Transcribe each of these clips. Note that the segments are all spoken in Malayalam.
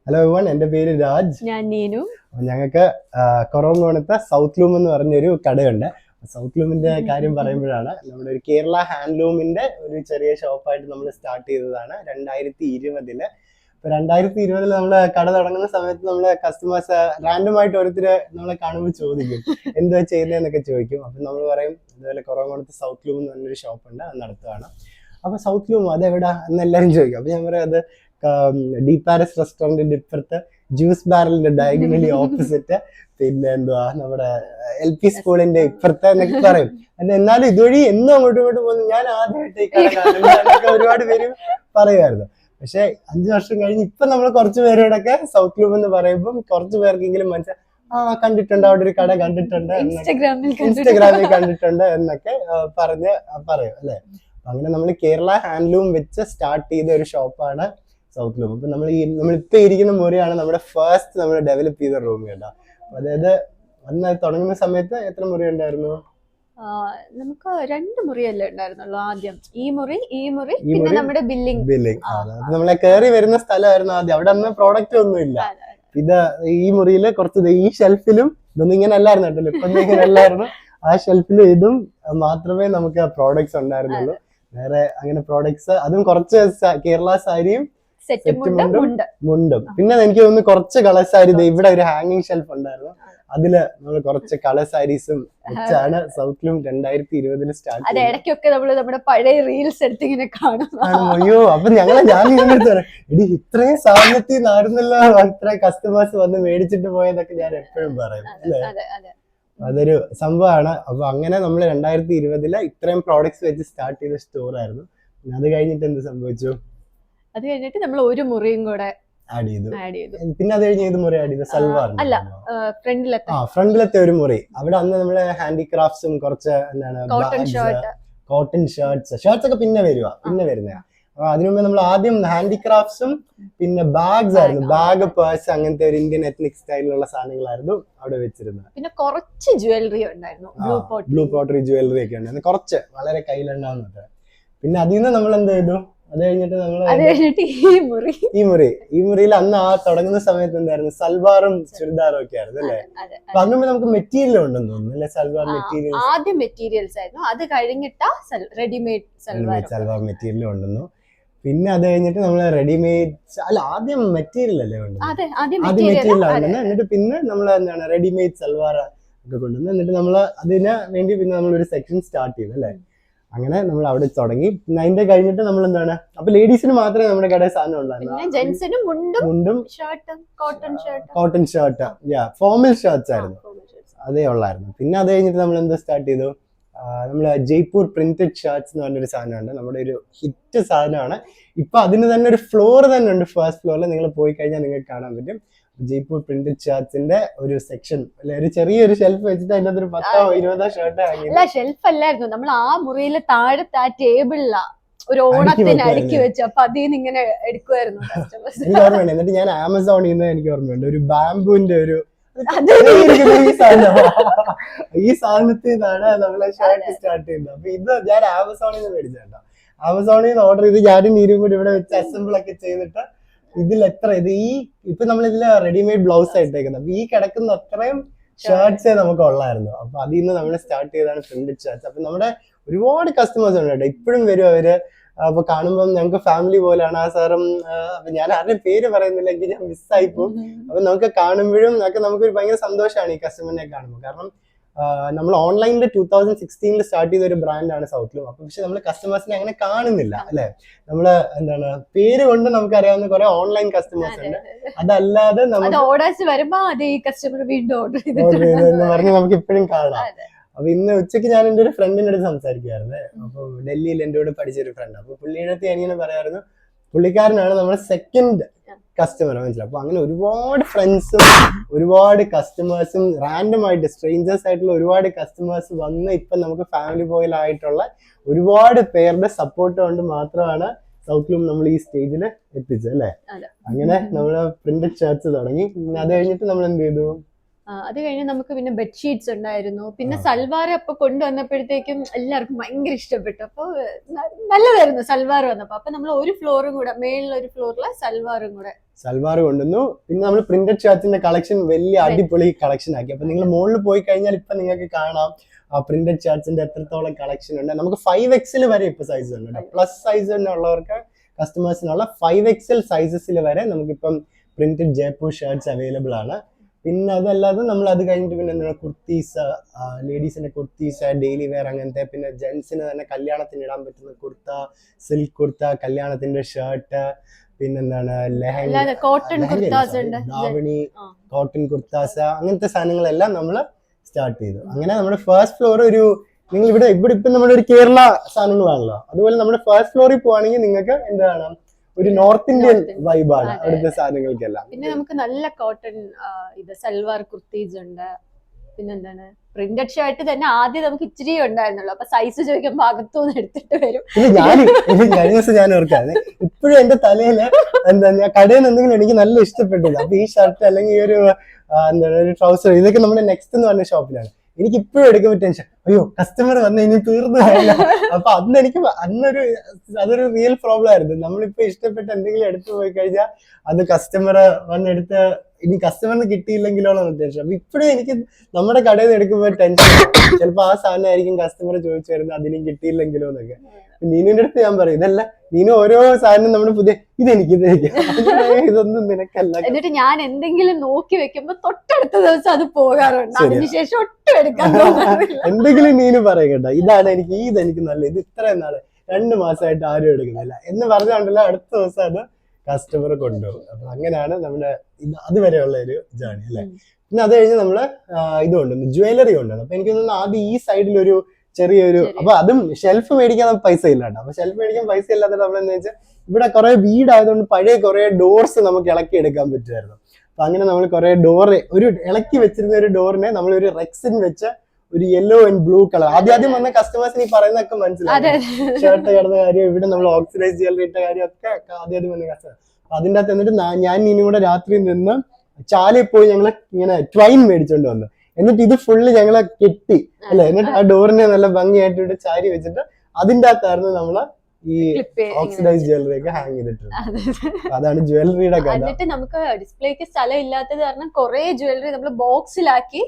ഹലോ എവൺ, എൻ്റെ പേര് രാജ്. ഞാൻ നീനു. ഞങ്ങൾക്ക് കൊറോങ്കോണത്തെ സൗത്ത് ലൂം എന്ന് പറഞ്ഞൊരു കടയുണ്ട്. സൗത്ത് ലൂമിന്റെ കാര്യം പറയുമ്പോഴാണ് നമ്മുടെ ഒരു കേരള ഹാൻഡ്ലൂമിന്റെ ഒരു ചെറിയ ഷോപ്പായിട്ട് നമ്മൾ സ്റ്റാർട്ട് ചെയ്തതാണ് 2020. ഇപ്പൊ 2020 നമ്മള് കട തുടങ്ങുന്ന സമയത്ത് നമ്മളെ കസ്റ്റമേഴ്സ് റാൻഡമായിട്ട് ഓരോരുത്തര് നമ്മളെ കാണുമ്പോൾ ചോദിക്കും എന്താ ചെയ്യുന്നതെന്നൊക്കെ ചോദിക്കും. അപ്പൊ നമ്മൾ പറയും അതുപോലെ കൊറോങ്കോണത്തെ സൗത്ത് ലൂം എന്ന് പറഞ്ഞൊരു ഷോപ്പുണ്ട്, അത് നടത്തുകയാണ്. അപ്പൊ സൗത്ത് ലൂം അതെവിടാ എന്ന് എല്ലാവരും ചോദിക്കും. അപ്പൊ ഞാൻ പറയാം അത് ഡി പാരസ് റെസ്റ്റോറന്റിന്റെ ഇപ്പുറത്ത് ജ്യൂസ് ബാരലിന്റെ ഡയഗണലി ഓപ്പോസിറ്റ്, പിന്നെ എന്തുവാ നമ്മുടെ LP സ്കൂളിന്റെ ഇപ്പുറത്തെ എന്നൊക്കെ പറയും. എന്നാലും ഇതുവഴി എന്നും അങ്ങോട്ടും ഇങ്ങോട്ടും പോകുന്നു ഞാൻ ആദ്യമായിട്ട് ഈ കട കാണുന്നതൊക്കെ ഒരുപാട് പേര് പറയുമായിരുന്നു. പക്ഷെ 5 വർഷം കഴിഞ്ഞ് ഇപ്പൊ നമ്മൾ കുറച്ച് പേരോടൊക്കെ സൗത്ത് ലൂം എന്ന് പറയുമ്പോൾ കുറച്ച് പേർക്കെങ്കിലും മനസ്സിലായി കണ്ടിട്ടുണ്ട്, അവിടെ ഒരു കട കണ്ടിട്ടുണ്ട്, ഇൻസ്റ്റഗ്രാമിൽ കണ്ടിട്ടുണ്ട് എന്നൊക്കെ പറയും അല്ലെ. അങ്ങനെ നമ്മൾ കേരള ഹാൻഡ്ലൂം വെച്ച് സ്റ്റാർട്ട് ചെയ്ത ഒരു ഷോപ്പാണ് സൗത്ത് ലൂം. അപ്പൊ നമ്മളിപ്പോ ഇരിക്കുന്ന മുറിയാണ് നമ്മുടെ ഫസ്റ്റ് നമ്മൾ ഡെവലപ്പ് ചെയ്ത റൂം കേട്ടോ. അതായത് അന്ന് തുടങ്ങുന്ന സമയത്ത് എത്ര മുറി ഉണ്ടായിരുന്നു? നമുക്ക് 2 മുറിയല്ലേ ഉണ്ടായിരുന്നുള്ളൂ ആദ്യം. ഈ മുറി പിന്നെ നമ്മുടെ ബില്ലിംഗ്. നമ്മളെ കയറി വരുന്ന സ്ഥലമായിരുന്നു ആദ്യം. അവിടെ അന്ന് പ്രോഡക്റ്റ് ഒന്നും ഇല്ല. ഇത് ഈ മുറിയില് കുറച്ച് ഈ ഷെൽഫിലും ഇതൊന്നും ഇങ്ങനെ അല്ലായിരുന്നു കേട്ടോ, ഇപ്പൊ ഇങ്ങനെ അല്ലായിരുന്നു. ആ ഷെൽഫിലും ഇതും മാത്രമേ നമുക്ക് പ്രോഡക്ട്സ് ഉണ്ടായിരുന്നുള്ളൂ. വേറെ അങ്ങനെ പ്രോഡക്ട്സ് അതും കുറച്ച് കേരള സാരിയും മുണ്ടും. പിന്നെ എനിക്ക് തോന്നുന്നു കുറച്ച് കളർ സാരി, ഇവിടെ ഒരു ഹാങ്ങിങ് ഷെൽഫ് ഉണ്ടായിരുന്നു, അതില് നമ്മൾ കുറച്ച് കളർ സാരീസും വെച്ചാണ് സൗത്ത് ലൂം 2020 സ്റ്റാർട്ട് ചെയ്തത്. ഇടയ്ക്കൊക്കെ നമ്മള് നമ്മുടെ പഴയ റീൽസ് എടുത്ത് ഇങ്ങനെ കാണും. അയ്യോ, അപ്പൊ ഞാൻ എടി ഇത്രയും സാധനത്തിൽ നാടുന്നല്ലോ, ഇത്ര കസ്റ്റമേഴ്സ് വന്ന് മേടിച്ചിട്ട് പോയതൊക്കെ ഞാൻ എപ്പോഴും പറയും അല്ലേ. അതൊരു സംഭവമാണ്. അപ്പൊ അങ്ങനെ നമ്മൾ 2020 ഇത്രയും പ്രോഡക്ട്സ് വെച്ച് സ്റ്റാർട്ട് ചെയ്ത സ്റ്റോർ ആയിരുന്നു. അത് കഴിഞ്ഞിട്ട് എന്ത് സംഭവിച്ചു? അത് കഴിഞ്ഞിട്ട് നമ്മൾ ഒരു മുറിയും കൂടെ ആഡ് ചെയ്തു. പിന്നെ അത് കഴിഞ്ഞ് ഏത് മുറി ആഡ് ചെയ്തു? സൽവാർ അല്ല, ഫ്രണ്ടിലത്തെ ഒരു മുറി. അവിടെ അന്ന് നമ്മള് ഹാൻഡിക്രാഫ്റ്റ്സും കുറച്ച് എന്താണ് കോട്ടൺ ഷർട്ട്സ് ഒക്കെ പിന്നെ വരുന്നതാ. അതിനു മുമ്പ് നമ്മൾ ആദ്യം ഹാൻഡിക്രാഫ്റ്റ്സും പിന്നെ ബാഗ്സ് ആയിരുന്നു, ബാഗ്, പേഴ്സ്, അങ്ങനത്തെ ഒരു ഇന്ത്യൻ എത്നിക് സ്റ്റൈലിലുള്ള സാധനങ്ങളായിരുന്നു അവിടെ വെച്ചിരുന്നത്. പിന്നെ കുറച്ച് ജ്വല്ലറി ഉണ്ടായിരുന്നു, ബ്ലൂ പോട്ടറി ജ്വല്ലറി ഒക്കെ ഉണ്ടായിരുന്നു, കുറച്ച് വളരെ കയ്യിലുണ്ടാവുന്നത്. പിന്നെ അതിൽ നിന്ന് നമ്മൾ എന്ത് ചെയ്തു? അത് കഴിഞ്ഞിട്ട് ഈ മുറിയിൽ അന്ന് തുടങ്ങുന്ന സമയത്ത് എന്തായിരുന്നു? സൽവാറും ചുരിദാറും ഒക്കെ ആയിരുന്നു അല്ലേ. അപ്പൊ അതിന് മുമ്പ് നമുക്ക് മെറ്റീരിയൽ ഉണ്ടെന്ന് തോന്നുന്നു അല്ലെ? സൽവാർ മെറ്റീരിയൽ ആദ്യം മെറ്റീരിയൽസ് ആയിരുന്നു, അത് കഴിഞ്ഞിട്ടാ റെഡിമെയ്ഡ് സൽവാർ മെറ്റീരിയൽ ഉണ്ടെന്നു. പിന്നെ അത് കഴിഞ്ഞിട്ട് നമ്മള് റെഡിമെയ്ഡ് അല്ല, ആദ്യം മെറ്റീരിയൽ അല്ലേ കൊണ്ടുവന്നത്? ആദ്യം മെറ്റീരിയൽ ആണെന്ന്. എന്നിട്ട് പിന്നെ നമ്മൾ എന്താണ് റെഡിമെയ്ഡ് സൽവാർ ഒക്കെ കൊണ്ടുവന്നു. എന്നിട്ട് നമ്മള് അതിന് വേണ്ടി പിന്നെ നമ്മളൊരു സെക്ഷൻ സ്റ്റാർട്ട് ചെയ്തു അല്ലേ. അങ്ങനെ നമ്മൾ അവിടെ തുടങ്ങി. പിന്നെ അതിന്റെ കഴിഞ്ഞിട്ട് നമ്മൾ എന്താണ്, അപ്പൊ ലേഡീസിന് മാത്രമേ നമ്മുടെ കടയിൽ സാധനം ഉണ്ടായിരുന്നു. മുണ്ടും കോട്ടൺ ഷർട്ട്, ഫോർമൽ ഷർട്ട്സ് ആയിരുന്നു, അതേ ഉള്ളായിരുന്നു. പിന്നെ അത് കഴിഞ്ഞിട്ട് നമ്മൾ എന്താ സ്റ്റാർട്ട് ചെയ്തു? നമ്മള് ജയ്പൂർ പ്രിന്റഡ് ഷർട്ട്സ് എന്ന് പറഞ്ഞൊരു സാധനമുണ്ട്, നമ്മുടെ ഒരു ഹിറ്റ് സാധനമാണ്. ഇപ്പൊ അതിന് തന്നെ ഒരു ഫ്ലോർ തന്നെ ഉണ്ട്. ഫസ്റ്റ് ഫ്ലോറിൽ നിങ്ങൾ പോയി കഴിഞ്ഞാൽ നിങ്ങൾക്ക് കാണാൻ പറ്റും ജയ്പൂർ പ്രിന്റഡ് ഷർട്ട്സിന്റെ ഒരു സെക്ഷൻ അല്ലെ. ഒരു ചെറിയൊരു ഷെൽഫ് വെച്ചിട്ട് അതിനകത്ത് ഒരു 10-20 ഷർട്ട് അല്ല, ഷെൽഫ് അല്ലായിരുന്നു, നമ്മൾ ആ മുറിയിലെ താഴത്തെ ആ ടേബിളിലാ ഒരു ഓണത്തിന് അടുക്കി വെച്ചു. അപ്പൊ അതിൽ നിന്ന് ഇങ്ങനെ എടുക്കുമായിരുന്നു എനിക്ക് ഓർമ്മയുണ്ട്. എന്നിട്ട് ഞാൻ ആമസോണിൽ നിന്ന് എനിക്ക് ഓർമ്മയുണ്ട് ഒരു ബാംബുവിന്റെ ഒരു ഈ സാധനത്തിൽ നിന്നാണ് നമ്മളെ ഷർട്ട് സ്റ്റാർട്ട് ചെയ്യുന്നത്. അപ്പൊ ഇത് ഞാൻ ആമസോണിൽ നിന്ന് മേടിച്ചേട്ടോ. ആമസോണിൽ നിന്ന് ഓർഡർ ചെയ്ത് ഞാനും നീരും കൂടി ഇവിടെ വെച്ച് അസംബിൾ ഒക്കെ ചെയ്തിട്ട് ഇതിൽ ഇപ്പൊ നമ്മളിതില് റെഡിമെയ്ഡ് ബ്ലൗസ് ആയിട്ടേക്കുന്നത്. അപ്പൊ ഈ കിടക്കുന്ന അത്രയും ഷർട്ട്സേ നമുക്ക് ഉള്ളായിരുന്നു. അപ്പൊ അതിൽ നിന്ന് നമ്മൾ സ്റ്റാർട്ട് ചെയ്താണ് പ്രിന്റഡ് ഷർട്ട്സ്. അപ്പൊ നമ്മുടെ ഒരുപാട് കസ്റ്റമേഴ്സ് ഉണ്ട് കേട്ടോ, ഇപ്പോഴും വരും അവര്. അപ്പൊ കാണുമ്പോൾ ഞങ്ങൾക്ക് ഫാമിലി പോലെയാണ് ആ സാറും. ഞാൻ ആരുടെയും പേര് പറയുന്നില്ലെങ്കിൽ ഞാൻ മിസ്സായി പോകും. അപ്പൊ നമുക്ക് കാണുമ്പോഴും ഒക്കെ നമുക്കൊരു ഭയങ്കര സന്തോഷമാണ് ഈ കസ്റ്റമറിനെ കാണുമ്പോൾ. കാരണം നമ്മൾ ഓൺലൈനിൽ 2016 സ്റ്റാർട്ട് ചെയ്ത ഒരു ബ്രാൻഡാണ് സൗത്ത് ലൂം. അപ്പൊ പക്ഷെ നമ്മൾ കസ്റ്റമേഴ്സിനെ അങ്ങനെ കാണുന്നില്ല അല്ലെ. നമ്മള് എന്താണ് പേര് കൊണ്ട് നമുക്ക് അറിയാവുന്ന കുറെ ഓൺലൈൻ കസ്റ്റമേഴ്സ് ഉണ്ട്. അതല്ലാതെ ഓർഡേഴ്സ് വരുമ്പോ ഈ കസ്റ്റമർ വീണ്ടും ഓർഡർ എന്ന് പറഞ്ഞ് നമുക്ക് ഇപ്പോഴും കാണാം. അപ്പൊ ഇന്ന് ഉച്ചയ്ക്ക് ഞാൻ എൻ്റെ ഒരു ഫ്രണ്ടിൻ്റെ അടുത്ത് സംസാരിക്കുവായിരുന്നു. അപ്പൊ ഡൽഹിയിൽ എൻ്റെ കൂടെ പഠിച്ചൊരു ഫ്രണ്ട്. അപ്പൊ പുള്ളിയുടെ അടുത്ത് ഞാനിങ്ങനെ പറയായിരുന്നു, പുള്ളിക്കാരനാണ് നമ്മുടെ സെക്കൻഡ് കസ്റ്റമർ, മനസ്സിലായി. അപ്പൊ അങ്ങനെ ഒരുപാട് ഫ്രണ്ട്സും ഒരുപാട് കസ്റ്റമേഴ്സും റാൻഡം ആയിട്ട് സ്ട്രേഞ്ചേഴ്സ് ആയിട്ടുള്ള ഒരുപാട് കസ്റ്റമേഴ്സ് വന്ന് ഇപ്പൊ നമുക്ക് ഫാമിലി പോയിലായിട്ടുള്ള ഒരുപാട് പേരുടെ സപ്പോർട്ട് കൊണ്ട് മാത്രമാണ് സൗത്ത് ലൂം നമ്മൾ ഈ സ്റ്റേജിൽ എത്തിച്ചത് അല്ലേ. അങ്ങനെ നമ്മള് പ്രിന്റഡ് ഷർട്ട്സ് തുടങ്ങി. അത് കഴിഞ്ഞിട്ട് നമ്മൾ എന്ത് ചെയ്തു? അത് കഴിഞ്ഞ് നമുക്ക് പിന്നെ ബെഡ്ഷീറ്റ്സ് ഉണ്ടായിരുന്നു. പിന്നെ സൽവാർ അപ്പൊ കൊണ്ടുവന്നപ്പോഴത്തേക്കും എല്ലാവർക്കും ഭയങ്കര ഇഷ്ടപ്പെട്ടു. അപ്പൊ നല്ലതായിരുന്നു സൽവാർ വന്നപ്പോ. അപ്പൊ നമ്മൾ ഒരു ഫ്ലോറും കൂടെ, മേളിൽ ഒരു ഫ്ലോറില് സൽവാറും കൂടെ സൽവാർ കൊണ്ടുവന്നു. പിന്നെ നമ്മൾ പ്രിന്റഡ് ഷർട്സിന്റെ കളക്ഷൻ വലിയ അടിപൊളി കളക്ഷൻ ആക്കി. അപ്പൊ നിങ്ങൾ മുകളിൽ പോയി കഴിഞ്ഞാൽ ഇപ്പൊ നിങ്ങൾക്ക് കാണാം ആ പ്രിന്റഡ് ഷർട്സിന്റെ എത്രത്തോളം കളക്ഷൻ ഉണ്ട്. നമുക്ക് 5XL വരെ ഇപ്പൊ സൈസ് ഉണ്ട്. പ്ലസ് സൈസ് ഉള്ളവർക്ക് കസ്റ്റമേഴ്സിനുള്ള 5XL സൈസസിൽ വരെ നമുക്കിപ്പം പ്രിന്റഡ് ജയ്പൂർ ഷർട്ട്സ് അവൈലബിൾ ആണ്. പിന്നെ അതല്ലാതെ നമ്മൾ അത് കഴിഞ്ഞിട്ട് പിന്നെ എന്താണ് കുർത്തീസ്, ലേഡീസിന്റെ കുർത്തീസ്, ഡെയിലി വെയർ അങ്ങനത്തെ, പിന്നെ ജെന്റ്സിന് തന്നെ കല്യാണത്തിന് ഇടാൻ പറ്റുന്ന കുർത്ത, സിൽക്ക് കുർത്ത, കല്യാണത്തിന്റെ ഷർട്ട്, പിന്നെന്താണ് ധാവണി, കോട്ടൺ കുർത്താസ്, അങ്ങനത്തെ സാധനങ്ങളെല്ലാം നമ്മൾ സ്റ്റാർട്ട് ചെയ്തു. അങ്ങനെ നമ്മുടെ ഫസ്റ്റ് ഫ്ലോർ ഒരു നിങ്ങൾ ഇവിടെ ഇപ്പൊ നമ്മുടെ ഒരു കേരള സാധനങ്ങളാണല്ലോ, അതുപോലെ നമ്മുടെ ഫസ്റ്റ് ഫ്ലോറിൽ പോവാണെങ്കിൽ നിങ്ങൾക്ക് എന്താണ് ഒരു നോർത്ത് ഇന്ത്യൻ വൈബാണ് അവിടുത്തെ സാധനങ്ങൾക്കെല്ലാം. പിന്നെ നമുക്ക് നല്ല കോട്ടൺ ഇത് സൽവാർ കുർത്തീസ് ഉണ്ട്. പിന്നെന്താണ് പ്രിന്റഡ് ഷർട്ട് തന്നെ ആദ്യം നമുക്ക് ഇച്ചിരി ഉണ്ടായിരുന്നുള്ളൂ. അപ്പൊ സൈസ് ചോദിക്കുമ്പോ അകത്തുനിന്ന് എടുത്തിട്ട് വരും. കഴിഞ്ഞ ദിവസം ഞാൻ ഓർക്കാതെ ഇപ്പോഴും എന്റെ തലയില് എന്താ ഞാൻ കടയിൽ നിന്ന് എന്തെങ്കിലും എനിക്ക് നല്ല ഇഷ്ടപ്പെട്ടില്ല. അപ്പൊ ഈ ഷർട്ട് അല്ലെങ്കിൽ ഈ ഒരു എന്താണ് ഒരു ട്രൗസർ, ഇതൊക്കെ നമ്മുടെ നെക്സ്റ്റ് എന്ന് പറഞ്ഞ ഷോപ്പിലാണ്. എനിക്ക് ഇപ്പോഴും എടുക്കുമ്പോൾ ടെൻഷൻ, അയ്യോ കസ്റ്റമർ വന്ന് ഇനി തീർന്നു പോയല്ലോ. അപ്പൊ അതൊരു റിയൽ പ്രോബ്ലം ആയിരുന്നു. നമ്മളിപ്പോ ഇഷ്ടപ്പെട്ട എന്തെങ്കിലും എടുത്തു പോയി കഴിഞ്ഞാൽ അത് കസ്റ്റമർ വന്നെടുത്ത് ഇനി കസ്റ്റമറിന് കിട്ടിയില്ലെങ്കിലോ ടെൻഷൻ. അപ്പൊ ഇപ്പോഴും എനിക്ക് നമ്മുടെ കടയിൽ നിന്ന് എടുക്കുമ്പോൾ ടെൻഷൻ, ചിലപ്പോ ആ സാധനം ആയിരിക്കും കസ്റ്റമർ ചോദിച്ചു വരുന്നത്, അതിനും കിട്ടിയില്ലെങ്കിലോ എന്നൊക്കെ. നീനുവിന്റെ അടുത്ത് ഞാൻ പറയും, ഇതല്ല നീനു ഓരോ സാധനം നമ്മുടെ പുതിയ ഇതൊന്നും നിനക്കല്ല. എന്നിട്ട് ഞാൻ എന്തെങ്കിലും നോക്കി വെക്കുമ്പോ തൊട്ടടുത്ത ദിവസം അത് പോകാറുണ്ട്. അതിനുശേഷം ഒട്ടും എടുക്കാൻ എന്തെങ്കിലും നീനു പറയണ്ട, ഇതെനിക്ക് നല്ല, ഇത് ഇത്രയും നാള് 2 മാസമായിട്ട് ആരും എടുക്കുന്നില്ല എന്ന് പറഞ്ഞുകൊണ്ടല്ലോ അടുത്ത ദിവസം അത് കസ്റ്റമർ കൊണ്ടുപോകും. അപ്പൊ അങ്ങനെയാണ് നമ്മുടെ അതുവരെയുള്ള ഒരു ജേർണി അല്ലെ. പിന്നെ അത് കഴിഞ്ഞ് നമ്മള് ഇത് കൊണ്ടുവന്നു, ജ്വല്ലറി കൊണ്ടുവന്നു. അപ്പൊ എനിക്ക് തോന്നുന്നു ആദ്യം ഈ സൈഡിലൊരു ചെറിയൊരു, അപ്പൊ അതും ഷെൽഫ് മേടിക്കാൻ പൈസ ഇല്ലാട്ടോ. അപ്പൊ ഷെൽഫ് മേടിക്കാൻ പൈസ ഇല്ലാത്ത നമ്മളെന്ന് വെച്ചാൽ ഇവിടെ കുറെ വീടായതുകൊണ്ട് പഴയ കുറെ ഡോർസ് നമുക്ക് ഇളക്കി എടുക്കാൻ പറ്റുമായിരുന്നു. അപ്പൊ അങ്ങനെ നമ്മൾ കുറെ ഒരു ഇളക്കി വെച്ചിരുന്ന ഒരു ഡോറിനെ നമ്മൾ ഒരു റെക്സിൻ വെച്ച ഒരു യെല്ലോ ആൻഡ് ബ്ലൂ കളർ, ആദ്യം വന്ന കസ്റ്റമേഴ്സിന് ഈ പറയുന്നതൊക്കെ മനസ്സിലായി. ഷർട്ട് കിടന്ന കാര്യം, ഇവിടെ നമ്മൾ ഓക്സിഡൈസ് ജ്വല്ലറി ഇട്ട കാര്യം ഒക്കെ ആദ്യം വന്ന കസ്റ്റമർ. അതിൻ്റെ അകത്ത് എന്നിട്ട് ഞാൻ ഇനി കൂടെ രാത്രി നിന്ന് ചാലയിൽ പോയി ഞങ്ങള് ഇങ്ങനെ ട്വൈൻ മേടിച്ചോണ്ട് വന്നു. എന്നിട്ട് ഇത് ഫുള്ള് ഞങ്ങളെ കെട്ടി അല്ലെ, എന്നിട്ട് ആ ഡോറിനെ നല്ല ഭംഗിയായിട്ട് ഇവിടെ ചാരി വെച്ചിട്ട് അതിന്റെ അകത്തായിരുന്നു നമ്മള് ഈ ഓക്സിഡൈസ് ജ്വല്ലറി ഒക്കെ ഹാങ് ചെയ്തിട്ടുണ്ട്. അതാണ് ജ്വല്ലറിയുടെ കഥ. എന്നിട്ട് നമുക്ക് ഡിസ്പ്ലേക്ക് സ്ഥലം ഇല്ലാത്തത് കാരണം കുറെ ജ്വല്ലറി നമ്മൾ ബോക്സിലാക്കി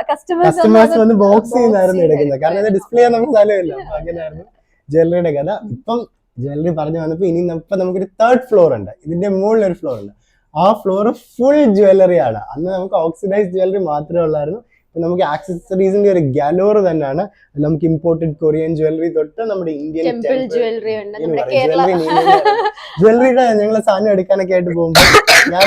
കസ്റ്റമേഴ്സ് വന്ന് ബോക്സ് ചെയ്യുന്നായിരുന്നു എടുക്കുന്നത്, കാരണം ഡിസ്പ്ലേ ചെയ്യാൻ നമുക്ക് സ്ഥലമില്ല. അപ്പൊ അങ്ങനെയായിരുന്നു ജ്വല്ലറിയുടെ കഥ. ഇപ്പം ജ്വല്ലറി പറഞ്ഞു വന്നപ്പോ ഇനി ഇപ്പൊ നമുക്കൊരു 3rd ഫ്ലോർ ഉണ്ട്, ഇതിന്റെ മുകളിൽ ഒരു ഫ്ലോർ ഉണ്ട്. ആ ഫ്ലോർ ഫുൾ ജ്വല്ലറി ആണ്. അന്ന് നമുക്ക് ഓക്സിഡൈസ് ജ്വല്ലറി മാത്രമേ ഉള്ളായിരുന്നു. നമുക്ക് ആക്സസറീസിന്റെ ഒരു ഗാലോർ തന്നെയാണ്. നമുക്ക് ഇമ്പോർട്ടഡ് കൊറിയൻ ജ്വല്ലറി തൊട്ട് നമ്മുടെ ഇന്ത്യൻ ജ്വല്ലറിയുടെ ഞങ്ങളെ സാധനം എടുക്കാനൊക്കെ ആയിട്ട് പോകുമ്പോൾ ഞാൻ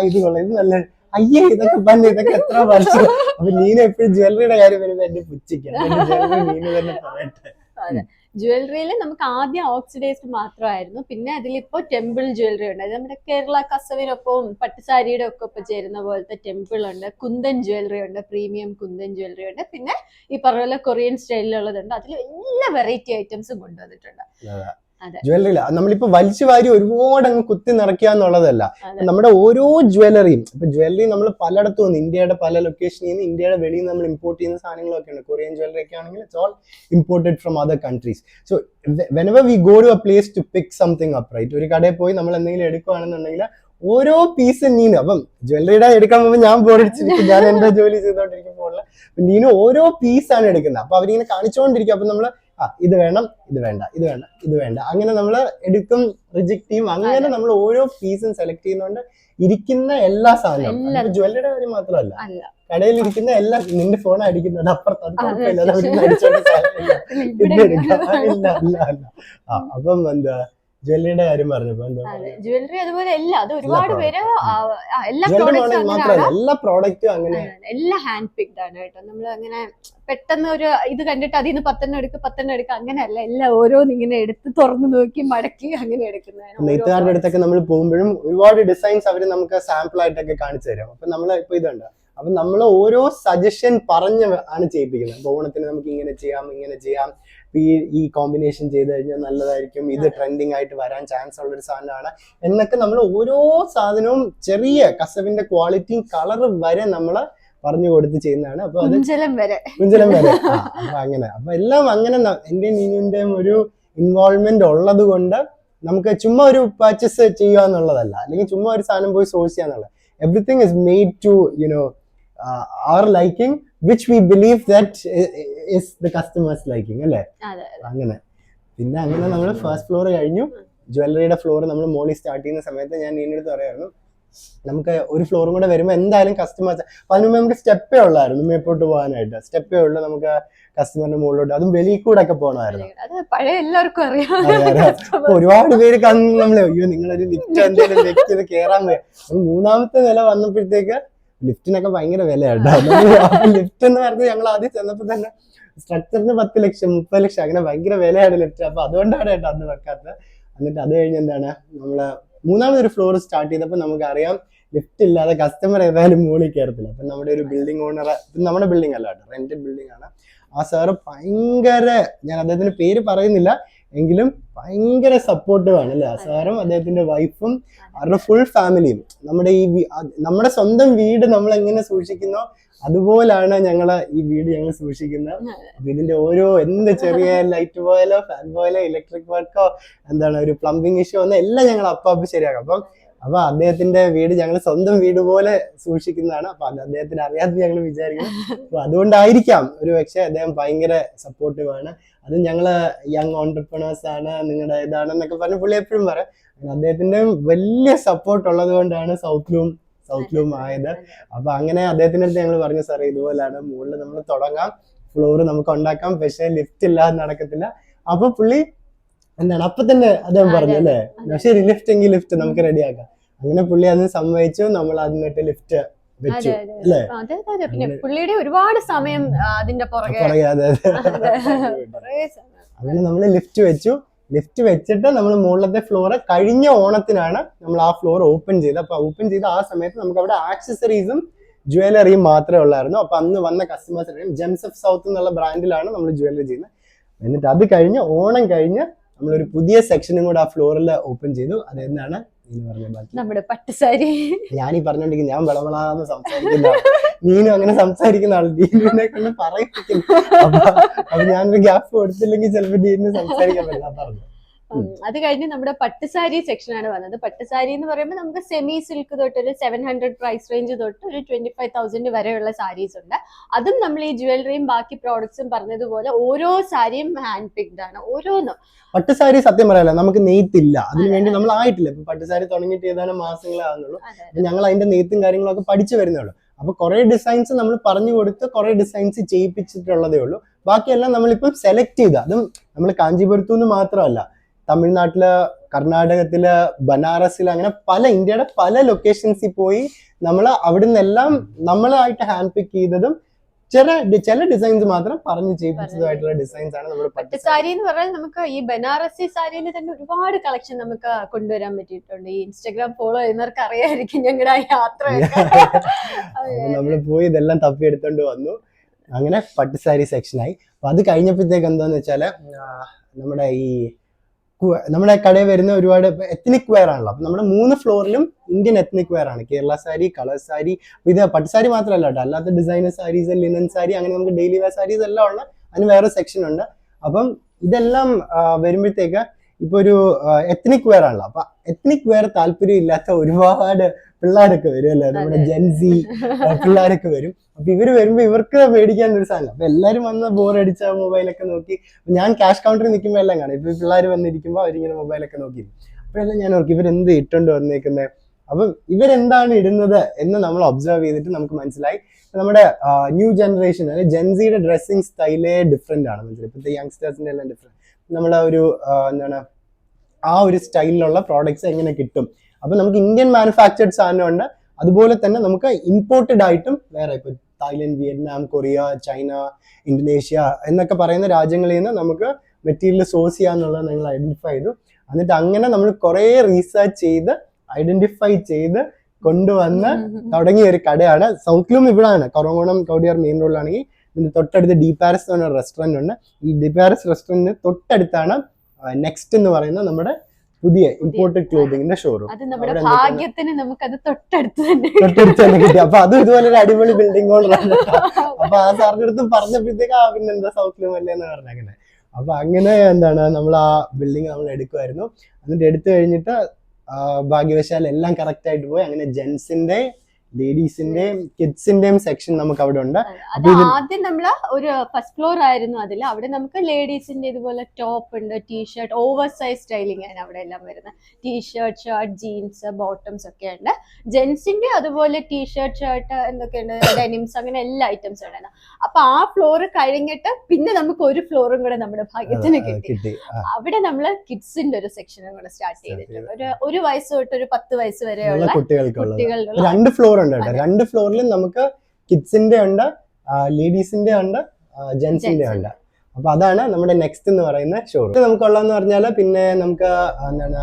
ഇത് കൊള്ളാം, ഇത് നല്ല, അയ്യേ ഇതൊക്കെ പണ്ട്, ഇതൊക്കെ എത്ര വർഷം. അപ്പൊ നീന എപ്പോഴും ജ്വല്ലറിയുടെ കാര്യം വരുമ്പോ എന്റെ പുച്ഛിക്കാണ്, നീന തന്നെ പറയട്ടെ. ജ്വല്ലറിയിൽ നമുക്ക് ആദ്യം ഓക്സിഡൈസ്ഡ് മാത്രമായിരുന്നു. പിന്നെ അതിലിപ്പോ ടെമ്പിൾ ജ്വല്ലറി ഉണ്ട്. നമ്മുടെ കേരള കസവിനൊപ്പം പട്ടുസാരിയുടെ ഒക്കെ ഒപ്പം ചേരുന്ന പോലത്തെ ടെമ്പിൾ ഉണ്ട്. കുന്തൻ ജ്വല്ലറി ഉണ്ട്, പ്രീമിയം കുന്തൻ ജ്വല്ലറി ഉണ്ട്. പിന്നെ ഈ പറഞ്ഞ കൊറിയൻ സ്റ്റൈലിലുള്ളതുണ്ട്. അതിൽ എല്ലാ വെറൈറ്റി ഐറ്റംസും കൊണ്ടുവന്നിട്ടുണ്ട്. ജ്വല്ലറിയില്ല നമ്മളിപ്പോ വലിച്ചു വാരി ഒരുപാട് അങ്ങ് കുത്തി നിറയ്ക്കുക എന്നുള്ളതല്ല. നമ്മുടെ ഓരോ ജ്വല്ലറിയും, ഇപ്പൊ ജ്വല്ലറി നമ്മൾ പലയിടത്തും വന്ന് ഇന്ത്യയുടെ പല ലൊക്കേഷനിൽ നിന്ന്, ഇന്ത്യയുടെ വെളിയിൽ നിന്ന് നമ്മൾ ഇമ്പോർട്ട് ചെയ്യുന്ന സാധനങ്ങളൊക്കെ ഉണ്ട്. കൊറിയൻ ജ്വല്ലറി ഒക്കെ ആണെങ്കിൽ it's all imported from other countries. So whenever we go to a place to pick something up, right, ഒരു കടയിൽ പോയി നമ്മൾ എന്തെങ്കിലും എടുക്കുകയാണെന്നുണ്ടെങ്കിൽ ഓരോ പീസ് നീനു, അപ്പം ജ്വല്ലറിയുടെ എടുക്കാൻ പോകുമ്പോൾ ഞാൻ ബോറടിച്ചിരിക്കും, ഞാൻ എന്റെ ജോലി ചെയ്തോണ്ടിരിക്കുമ്പോൾ നീനു ഓരോ പീസാണ് എടുക്കുന്നത്. അപ്പൊ അവരിങ്ങനെ കാണിച്ചുകൊണ്ടിരിക്കും. അപ്പൊ നമ്മള് ഇത് വേണം, ഇത് വേണ്ട, ഇത് വേണ്ട, ഇത് വേണ്ട, അങ്ങനെ നമ്മൾ എടുക്കും, റിജക്ട് ചെയ്യും. അങ്ങനെ നമ്മൾ ഓരോ പീസും സെലക്ട് ചെയ്യുന്നതുകൊണ്ട് ഇരിക്കുന്ന എല്ലാ സാധനവും, ജ്വല്ലറിയുടെ കാര്യം മാത്രമല്ല, കടയിൽ ഇരിക്കുന്ന എല്ലാ, നിന്റെ ഫോൺ അടിക്കുന്നത് അപ്പുറത്ത്, അത് കുഴപ്പമില്ല, അടിച്ചോണ്ട് അപ്പം എന്താ ജ്വല്ലറിയുടെ കാര്യം പറഞ്ഞപ്പോ ജ്വല്ലറി അതുപോലെ അത് ഒരുപാട് പേര് എല്ലാ പ്രോഡക്റ്റും അങ്ങനെ എല്ലാം ഹാൻഡ് പിക്ഡ് ആണ് കേട്ടോ. നമ്മൾ അങ്ങനെ പെട്ടെന്ന് ഒരു ഇത് കണ്ടിട്ട് അതിൽ നിന്ന് 10 എടുക്കുക അങ്ങനെയല്ല, എല്ലാം ഓരോന്ന് ഇങ്ങനെ എടുത്ത് തുറന്നു നോക്കി മടക്കി അങ്ങനെ എടുക്കുന്നതാണ്. നെയ്ത്തുകാരുടെ അടുത്തൊക്കെ നമ്മൾ പോകുമ്പോഴും ഒരുപാട് ഡിസൈൻസ് അവര് നമുക്ക് സാമ്പിൾ ആയിട്ടൊക്കെ കാണിച്ചു തരും. അപ്പൊ നമ്മൾ ഇപ്പൊ ഇതുണ്ട്, അപ്പൊ നമ്മൾ ഓരോ സജഷൻ പറഞ്ഞ് ആണ് ചെയ്യിപ്പിക്കുന്നത്. അപ്പൊ ഓണത്തിന് നമുക്ക് ഇങ്ങനെ ചെയ്യാം, ഇങ്ങനെ ചെയ്യാം. ഈ കോമ്പിനേഷൻ ചെയ്ത് കഴിഞ്ഞാൽ നല്ലതായിരിക്കും, ഇത് ട്രെൻഡിങ് ആയിട്ട് വരാൻ ചാൻസ് ഉള്ള ഒരു സാധനമാണ് എന്നൊക്കെ നമ്മൾ ഓരോ സാധനവും ചെറിയ കസവിന്റെ ക്വാളിറ്റിയും കളറും വരെ നമ്മൾ പറഞ്ഞു കൊടുത്ത് ചെയ്യുന്നതാണ്. അപ്പൊ അത് കുഞ്ചലം വരെ അപ്പൊ അങ്ങനെ അപ്പൊ എല്ലാം അങ്ങനെ എന്റെ നീനുവിന്റെയും ഒരു ഇൻവോൾവ്മെന്റ് ഉള്ളത് കൊണ്ട് നമുക്ക് ചുമ്മാ ഒരു പർച്ചേസ് ചെയ്യുക എന്നുള്ളതല്ല, അല്ലെങ്കിൽ ചുമ്മാ ഒരു സാധനം പോയി സോഴ്സ് ചെയ്യാന്നുള്ളത്. Everything is made to our liking, which we believe that is the customer's liking, അല്ലേ? അങ്ങനെ പിന്നെ അങ്ങനെ നമ്മൾ ഫസ്റ്റ് ഫ്ലോർ കഴിഞ്ഞു. ജ്വല്ലറിയുടെ ഫ്ലോർ നമ്മൾ മോളിൽ സ്റ്റാർട്ട് ചെയ്യുന്ന സമയത്ത് ഞാൻ നീനടുത്ത് പറയായിരുന്നു നമുക്ക് ഒരു ഫ്ലോറും കൂടെ വരുമ്പോൾ എന്തായാലും കസ്റ്റമേഴ്സ്, അതിന് മുമ്പ് നമുക്ക് സ്റ്റെപ്പേ ഉള്ളായിരുന്നു മേപ്പോട്ട് പോകാനായിട്ട്, സ്റ്റെപ്പേ ഉള്ളു നമുക്ക് കസ്റ്റമറിന്റെ മുകളിലോട്ട്, അതും വെളിയിൽ കൂടെ ഒക്കെ പോകണമായിരുന്നു. ഒരുപാട് പേര് കന്ന് നമ്മളെ അയ്യോ നിങ്ങളൊരു ലിഫ്റ്റ് എന്തെങ്കിലും വെച്ചത് കേറാൻ പോയി. അപ്പൊ 3ാമത്തെ നില വന്നപ്പോഴത്തേക്ക് ലിഫ്റ്റിനൊക്കെ ഭയങ്കര വിലയാട്ടോ. ലിഫ്റ്റ് എന്ന് പറഞ്ഞ് ഞങ്ങൾ ആദ്യം ചെന്നപ്പോ തന്നെ സ്ട്രക്ചറിന് 10 ലക്ഷം 30 ലക്ഷം അങ്ങനെ ഭയങ്കര വിലയാണ് ലിഫ്റ്റ്. അപ്പൊ അതുകൊണ്ടാണ് കേട്ടോ അന്ന് വെക്കാത്തത്. എന്നിട്ട് അത് കഴിഞ്ഞ് എന്താണ് നമ്മള് 3ാമതൊരു ഫ്ലോർ സ്റ്റാർട്ട് ചെയ്തപ്പോൾ നമുക്കറിയാം ലിഫ്റ്റ് ഇല്ലാതെ കസ്റ്റമർ ഏതായാലും മുകളിൽ കയറത്തില്ല. അപ്പൊ നമ്മുടെ ഒരു ബിൽഡിംഗ് ഓണർ, നമ്മുടെ ബിൽഡിംഗ് അല്ല കേട്ടോ, റെന്റഡ് ബിൽഡിംഗ് ആണ്. ആ സാറ് ഭയങ്കര, ഞാൻ അദ്ദേഹത്തിന്റെ പേര് പറയുന്നില്ല എങ്കിലും ഭയങ്കര സപ്പോർട്ടീവ് ആണ് അല്ലെ. ആ സാറും അദ്ദേഹത്തിന്റെ വൈഫും അവരുടെ ഫുൾ ഫാമിലിയും നമ്മുടെ സ്വന്തം വീട് നമ്മൾ എങ്ങനെ സൂക്ഷിക്കുന്നോ അതുപോലാണ് ഈ വീട് ഞങ്ങൾ സൂക്ഷിക്കുന്നത്. അപ്പൊ ഇതിന്റെ ഓരോ എന്ത് ചെറിയ ലൈറ്റ് പോയാലോ ഫാൻ പോയാലോ ഇലക്ട്രിക് വർക്കോ എന്താണ് ഒരു പ്ലംബിംഗ് ഇഷ്യൂ വന്നാൽ എല്ലാം ഞങ്ങൾ അപ്പാപ്പ് ശരിയാക്കും. അപ്പൊ അദ്ദേഹത്തിന്റെ വീട് ഞങ്ങൾ സ്വന്തം വീട് പോലെ സൂക്ഷിക്കുന്നതാണ്. അപ്പൊ അത് അദ്ദേഹത്തിന് അറിയാതെ ഞങ്ങൾ വിചാരിക്കുന്നു. അപ്പൊ അതുകൊണ്ടായിരിക്കാം ഒരു പക്ഷെ അദ്ദേഹം ഭയങ്കര സപ്പോർട്ടീവ് ആണ്. അത് ഞങ്ങള് യങ് ഓൺടർപ്രണേഴ്സ് ആണ്, നിങ്ങളുടെ ഇതാണെന്നൊക്കെ പറഞ്ഞ് പുള്ളി എപ്പോഴും പറയാം. അദ്ദേഹത്തിന്റെ വലിയ സപ്പോർട്ട് ഉള്ളത് കൊണ്ടാണ് സൗത്ത് ലൂം ആയത്. അപ്പൊ അങ്ങനെ അദ്ദേഹത്തിന്റെ അടുത്ത് ഞങ്ങൾ പറഞ്ഞു സാറേ ഇതുപോലാണ് മുകളിൽ നമ്മൾ തുടങ്ങാം, ഫ്ലോർ നമുക്ക് ഉണ്ടാക്കാം, പക്ഷെ ലിഫ്റ്റ് ഇല്ലാതെ നടക്കത്തില്ല. അപ്പൊ പുള്ളി എന്താണ് അപ്പൊ തന്നെ അദ്ദേഹം പറഞ്ഞു അല്ലേ ശരി ലിഫ്റ്റ് എങ്കിൽ ലിഫ്റ്റ് നമുക്ക് റെഡിയാക്കാം. അങ്ങനെ പുള്ളി അതിന് സമ്മതിച്ചു, നമ്മൾ അതിനിട്ട് ലിഫ്റ്റ് വെച്ചു അല്ലേ. പിന്നെ പുള്ളിയുടെ ഒരുപാട് സമയം അതിന്റെ പുറകെ അങ്ങനെ നമ്മള് ലിഫ്റ്റ് വെച്ചു. ലിഫ്റ്റ് വെച്ചിട്ട് നമ്മൾ മുകളിലത്തെ ഫ്ലോറ് കഴിഞ്ഞ ഓണത്തിനാണ് നമ്മൾ ആ ഫ്ലോർ ഓപ്പൺ ചെയ്തത്. അപ്പൊ ഓപ്പൺ ചെയ്ത ആ സമയത്ത് നമുക്ക് അവിടെ ആക്സസറീസും ജ്വല്ലറിയും മാത്രമേ ഉള്ളായിരുന്നു. അപ്പൊ അന്ന് വന്ന കസ്റ്റമേഴ്സ് ജെംസ് ഓഫ് സൗത്ത് എന്നുള്ള ബ്രാൻഡിലാണ് നമ്മൾ ജ്വല്ലറി ചെയ്യുന്നത്. എന്നിട്ട് അത് കഴിഞ്ഞ് ഓണം കഴിഞ്ഞ് നമ്മളൊരു പുതിയ സെക്ഷനും കൂടെ ആ ഫ്ലോറിൽ ഓപ്പൺ ചെയ്തു. അതെന്താണ് നമ്മുടെ പട്ടുസാരി. ഞാനീ പറഞ്ഞോണ്ടിരിക്കും ഞാൻ വളവളാന്ന് സംസാരിക്കുന്ന നീനും അങ്ങനെ സംസാരിക്കുന്ന ആൾ, ഡീനിനെ കൊണ്ട് പറയിപ്പിക്കുന്നു. അപ്പൊ ഞാനൊരു ഗ്യാപ്പ് കൊടുത്തില്ലെങ്കിൽ ചിലപ്പോ ഡീനിന് സംസാരിക്കാൻ പറ്റില്ല പറഞ്ഞു. അത് കഴിഞ്ഞ് നമ്മുടെ പട്ടുസാരി സെക്ഷനാണ് വന്നത്. പട്ടുസാരി എന്ന് പറയുമ്പോൾ നമുക്ക് സെമി സിൽക്ക് തൊട്ട് ഒരു 700 പ്രൈസ് റേഞ്ച് തൊട്ട് ഒരു 25,000 വരെയുള്ള സാരീസ് ഉണ്ട്. അതും നമ്മൾ ഈ ജ്വല്ലറിയും ബാക്കി പ്രോഡക്ട്സും പറഞ്ഞതുപോലെ ഓരോ സാരിയും ഹാൻഡ് പിക്ഡ് ആണ് ഓരോന്നും. പട്ടുസാരി സത്യം പറയാലോ നമുക്ക് നെയ്ത്തില്ല, അതിനുവേണ്ടി നമ്മൾ ആയിട്ടില്ല. ഇപ്പൊ പട്ടുസാരി തുടങ്ങിയിട്ട് ഏതാനും മാസങ്ങളെ ആകുന്നുള്ളൂ. ഞങ്ങൾ അതിന്റെ നെയ്ത്തും കാര്യങ്ങളൊക്കെ പഠിച്ചു വരുന്നേ ഉള്ളൂ. അപ്പൊ കുറെ ഡിസൈൻസ് നമ്മൾ പറഞ്ഞു കൊടുത്ത് കുറെ ഡിസൈൻസ് ചെയ്യിപ്പിച്ചിട്ടുള്ളതേ ഉള്ളൂ. ബാക്കിയെല്ലാം നമ്മളിപ്പം സെലക്ട് ചെയ്ത, അതും നമ്മൾ കാഞ്ചീപുരത്തു നിന്ന് മാത്രമല്ല, തമിഴ്നാട്ടില്, കർണാടകത്തില്, ബനാറസില്, അങ്ങനെ ഇന്ത്യയുടെ പല ലൊക്കേഷൻസിൽ പോയി നമ്മൾ അവിടെ നിന്നെല്ലാം നമ്മളായിട്ട് ഹാൻഡ് പിക്ക് ചെയ്തതും ചില ഡിസൈൻസ് മാത്രം പറഞ്ഞു ചെയ്യിപ്പിച്ചതായിട്ടുള്ള ഡിസൈൻസ് ആണ് നമ്മൾ പട്ടുസാരി എന്ന് പറഞ്ഞാൽ. നമുക്ക് ഈ ബനാറസി സാരിയിൽ തന്നെ ഒരുപാട് കളക്ഷൻ നമുക്ക് കൊണ്ടുവരാൻ പറ്റിയിട്ടുണ്ട്. ഈ ഇൻസ്റ്റാഗ്രാം ഫോളോ ചെയ്യുന്നവർക്ക് അറിയായിരിക്കും ഞങ്ങളുടെ ആ യാത്ര. നമ്മൾ പോയി ഇതെല്ലാം തപ്പിയെടുത്തോണ്ട് വന്നു. അങ്ങനെ പട്ടുസാരി സെക്ഷനായി. അപ്പൊ അത് കഴിഞ്ഞപ്പോഴത്തേക്ക് എന്താന്ന് വെച്ചാല് നമ്മുടെ കടയിൽ വരുന്ന ഒരുപാട് എത്നിക് വെയർ ആണല്ലോ. അപ്പൊ നമ്മുടെ 3 ഫ്ലോറിലും ഇന്ത്യൻ എത്നിക് വെയർ ആണ്. കേരള സാരി, കളർ സാരി, ഇത് പട്ടുസാരി മാത്രമല്ല കേട്ടോ, അല്ലാത്ത ഡിസൈനർ സാരീസ്, ലിനൻ സാരി, അങ്ങനെ നമുക്ക് ഡെയിലി വെയർ സാരീസ് എല്ലാം ഉള്ള അതിന് വേറെ സെക്ഷൻ ഉണ്ട്. അപ്പം ഇതെല്ലാം വരുമ്പോഴത്തേക്ക് ഇപ്പൊ ഒരു എത്നിക് വെയർ ആണല്ലോ. അപ്പൊ എത്നിക് വെയർ താല്പര്യം ഇല്ലാത്ത ഒരുപാട് പിള്ളേരൊക്കെ വരും അല്ലെ, നമ്മുടെ ജെൻസി പിള്ളേരൊക്കെ വരും. അപ്പൊ ഇവര് വരുമ്പോ ഇവർക്ക് മേടിക്കാൻ ഒരു സാധനം. അപ്പൊ എല്ലാരും വന്ന് ബോറടിച്ച മൊബൈലൊക്കെ നോക്കി, ഞാൻ ക്യാഷ് കൗണ്ടറിൽ നിൽക്കുമ്പോൾ എല്ലാം കാണും. ഇപ്പൊ പിള്ളേർ വന്നിരിക്കുമ്പോൾ അവരിങ്ങനെ മൊബൈലൊക്കെ നോക്കി. അപ്പോഴെല്ലാം ഞാൻ ഓർക്കും ഇവരെന്ത് ഇട്ടുകൊണ്ട് വന്നേക്കുന്നത്, അപ്പം ഇവരെന്താണ് ഇടുന്നത് എന്ന് നമ്മൾ ഒബ്സർവ് ചെയ്തിട്ട് നമുക്ക് മനസ്സിലായി നമ്മുടെ ന്യൂ ജനറേഷൻ അതായത് ജെൻസിയുടെ ഡ്രസ്സിങ് സ്റ്റൈലേ ഡിഫറെന്റ് ആണ്. മനസ്സിലായി ഇപ്പോഴത്തെ യങ്സ്റ്റേഴ്സിന്റെ എല്ലാം ഡിഫറെന്റ്. നമ്മളെ ഒരു എന്താണ് ആ ഒരു സ്റ്റൈലിലുള്ള പ്രോഡക്ട്സ് എങ്ങനെ കിട്ടും. അപ്പൊ നമുക്ക് ഇന്ത്യൻ മാനുഫാക്ചർഡ് സാധനമുണ്ട്, അതുപോലെ തന്നെ നമുക്ക് ഇമ്പോർട്ടഡ് ആയിട്ടും വേറെ ഇപ്പൊ Thailand, Vietnam, Korea, China, Indonesia എന്നൊക്കെ പറയുന്ന രാജ്യങ്ങളിൽ നിന്ന് നമുക്ക് മെറ്റീരിയൽ സോഴ്സ് ചെയ്യാന്നുള്ളത് ഞങ്ങൾ ഐഡന്റിഫൈ ചെയ്തു. എന്നിട്ട് അങ്ങനെ നമ്മൾ കുറെ റീസർച്ച് ചെയ്ത് ഐഡന്റിഫൈ ചെയ്ത് കൊണ്ടുവന്ന് തുടങ്ങിയ ഒരു കടയാണ്. സൗത്ത് ലൂം ഇവിടാണ്, കുറവോണം കൗടിയാർ മെയിൻ റോഡിലാണെങ്കിൽ ഇതിന്റെ തൊട്ടടുത്ത് ഡി പാരസ് എന്ന് പറഞ്ഞ റെസ്റ്റോറന്റ് ഉണ്ട്. ഈ ഡി പാരസ് റെസ്റ്റോറന്റിന് തൊട്ടടുത്താണ് നെക്സ്റ്റ് എന്ന് പറയുന്ന നമ്മുടെ പുതിയ ഇമ്പോർട്ടഡ് ക്ലോത്തിങ്ങിന്റെ ഷോറൂം. അത് നമ്മുടെ ഭാഗ്യത്തിന് നമുക്കത് തൊട്ടടുത്ത് തന്നെ കിട്ടി. അപ്പൊ അതും ഇതുപോലെ ഒരു അടിപൊളി ബിൽഡിംഗ് ഓണറാണ്. അപ്പൊ ആ സാറിന്റെ അടുത്ത് പറഞ്ഞപ്പോഴത്തേക്ക് പിന്നെന്താ സൗത്ത് ലൂം അല്ലേ എന്ന് പറഞ്ഞ അങ്ങനെ. അപ്പൊ അങ്ങനെ എന്താണ് നമ്മൾ ആ ബിൽഡിംഗ് നമ്മൾ എടുക്കുമായിരുന്നു. എന്നിട്ട് എടുത്തു കഴിഞ്ഞിട്ട് ഭാഗ്യവശാൽ എല്ലാം കറക്റ്റ് ആയിട്ട് പോയി. അങ്ങനെ ജെന്റ്സിന്റെ, ലേഡീസിന്റെയും കിഡ്സിന്റെയും സെക്ഷൻ നമുക്ക് അവിടെ ഉണ്ട്. അത് ആദ്യം നമ്മള് ഒരു ഫസ്റ്റ് ഫ്ലോർ ആയിരുന്നു. അതിൽ അവിടെ നമുക്ക് ലേഡീസിന്റെ ഇതുപോലെ ടോപ്പ് ഉണ്ട്, ടീഷർട്ട്, ഓവർ സൈസ് സ്റ്റൈലിംഗ് ആണ് അവിടെ എല്ലാം വരുന്നത്. ടീഷർട്ട്, ഷർട്ട്, ജീൻസ്, ബോട്ടംസ് ഒക്കെ ഉണ്ട്. ജെന്റ്സിന്റെ അതുപോലെ ടീഷർട്ട്, ഷർട്ട് എന്തൊക്കെയുണ്ട്, ഡെനിംസ്, അങ്ങനെ എല്ലാ ഐറ്റംസും ഉണ്ടായിരുന്നു. അപ്പൊ ആ ഫ്ലോർ കഴിഞ്ഞിട്ട് പിന്നെ നമുക്ക് ഒരു ഫ്ലോറും കൂടെ നമ്മുടെ ഭാഗ്യത്തിന് കിട്ടി. അവിടെ നമ്മള് കിഡ്സിന്റെ ഒരു സെക്ഷനും കൂടെ സ്റ്റാർട്ട് ചെയ്തിട്ടുണ്ട്. ഒരു വയസ്സ് തൊട്ട് ഒരു 10 വയസ്സ് വരെയുള്ള കുട്ടികളുടെ 2 ഫ്ലോർ ഉണ്ട് കേട്ടോ. 2 ഫ്ലോറിലും നമുക്ക് കിഡ്സിന്റെ ഉണ്ട്, ലേഡീസിന്റെ ഉണ്ട്, ജെന്റ്സിന്റെ ഉണ്ട്. അപ്പൊ അതാണ് നമ്മുടെ നെക്സ്റ്റ് എന്ന് പറയുന്ന ഷോറൂം. നമുക്കുള്ളതെന്ന് പറഞ്ഞാല് പിന്നെ നമുക്ക് എന്താണ്